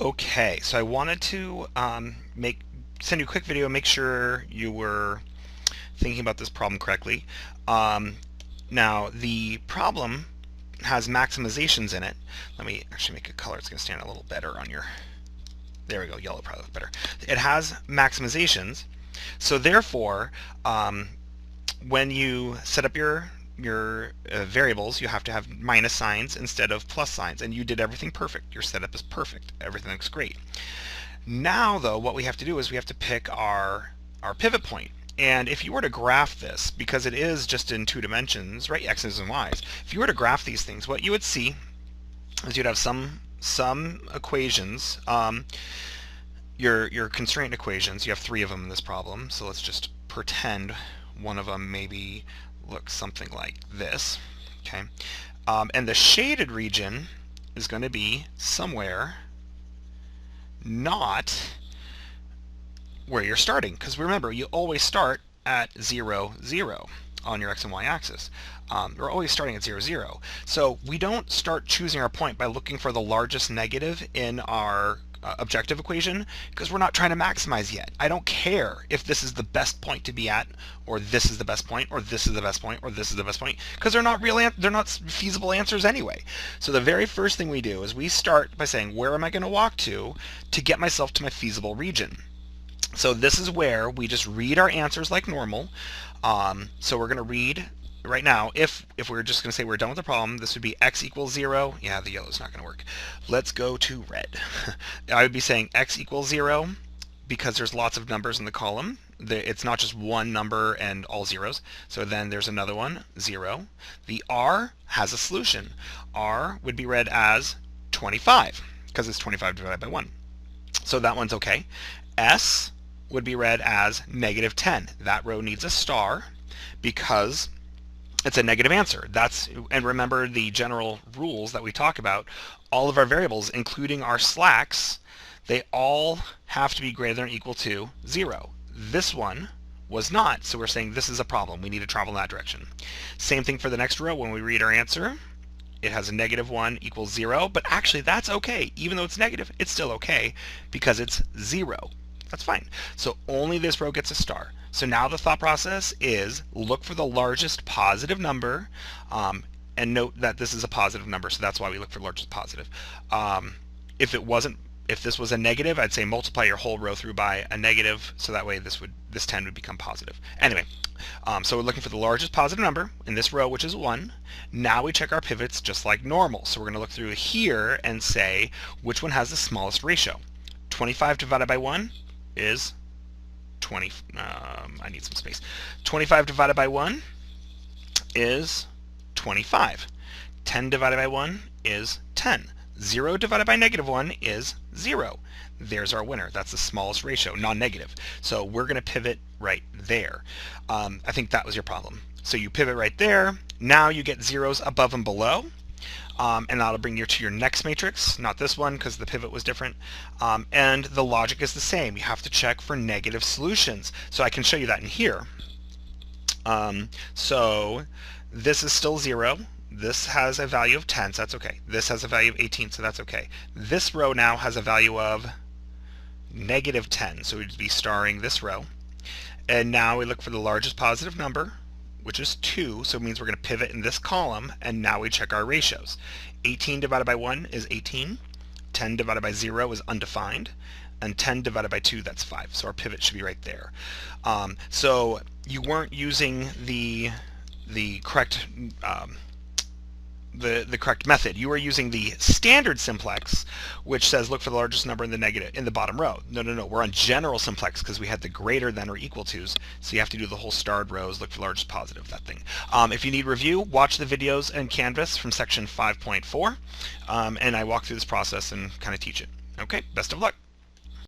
Okay, so I wanted to send you a quick video, make sure you were thinking about this problem correctly. Um, Now, the problem has maximizations in it. Let me actually make a color. It's going to stand a little better on your. There we go. Yellow probably looks better. It has maximizations, so therefore, when you set up your variables, you have to have minus signs instead of plus signs, and you did everything perfect. Your setup is perfect. Everything looks great. Now, though, what we have to do is we have to pick our pivot point. And if you were to graph this, because it is just in two dimensions, right, x's and y's, if you were to graph these things, what you would see is you'd have some equations, your constraint equations. You have three of them in this problem, so let's just pretend one of them maybe looks something like this. Okay, and the shaded region is going to be somewhere not where you're starting, because remember, you always start at 0, 0 on your x and y axis. We're always starting at 0, 0. So we don't start choosing our point by looking for the largest negative in our objective equation, because we're not trying to maximize yet. I don't care if this is the best point to be at, or this is the best point, or this is the best point, or this is the best point, because they're not feasible answers anyway. So the very first thing we do is we start by saying, where am I going to walk to get myself to my feasible region? So this is where we just read our answers like normal. So we're going to read right now, if we're just going to say we're done with the problem, this would be x equals 0. Yeah, the yellow's not going to work. Let's go to red. I would be saying x equals 0 because there's lots of numbers in the column. It's not just one number and all zeros. So then there's another one, 0. The r has a solution. R would be read as 25 because it's 25 divided by 1. So that one's okay. S would be read as negative 10. That row needs a star because it's a negative answer. And remember the general rules that we talk about. All of our variables, including our slacks, they all have to be greater than or equal to 0. This one was not, so we're saying this is a problem. We need to travel in that direction. Same thing for the next row. When we read our answer, it has a negative 1 equals 0, but actually that's okay. Even though it's negative, it's still okay because it's 0. That's fine. So only this row gets a star. So now the thought process is look for the largest positive number, and note that this is a positive number, so that's why we look for largest positive. If this was a negative, I'd say multiply your whole row through by a negative, so that way this 10 would become positive. Anyway, so we're looking for the largest positive number in this row, which is 1. Now we check our pivots just like normal. So we're going to look through here and say which one has the smallest ratio. 25 divided by 1 is 20. I need some space. 25 divided by 1 is 25. 10 divided by 1 is 10. 0 divided by negative 1 is 0. There's our winner. That's the smallest ratio, non-negative. So we're going to pivot right there. I think that was your problem. So you pivot right there. Now you get zeros above and below. And that'll bring you to your next matrix, not this one because the pivot was different. And the logic is the same. You have to check for negative solutions. So I can show you that in here. So this is still 0. This has a value of 10, so that's okay. This has a value of 18, so that's okay. This row now has a value of negative 10, so we'd be starring this row. And now we look for the largest positive number, which is 2, so it means we're going to pivot in this column, and now we check our ratios. 18 divided by 1 is 18, 10 divided by 0 is undefined, and 10 divided by 2, that's 5. So our pivot should be right there. So you weren't using the correct the correct method. You are using the standard simplex, which says look for the largest number in the bottom row. No. We're on general simplex because we had the greater than or equal to's. So you have to do the whole starred rows, look for the largest positive, that thing. If you need review, watch the videos in Canvas from section 5.4, and I walk through this process and kind of teach it. Okay, best of luck.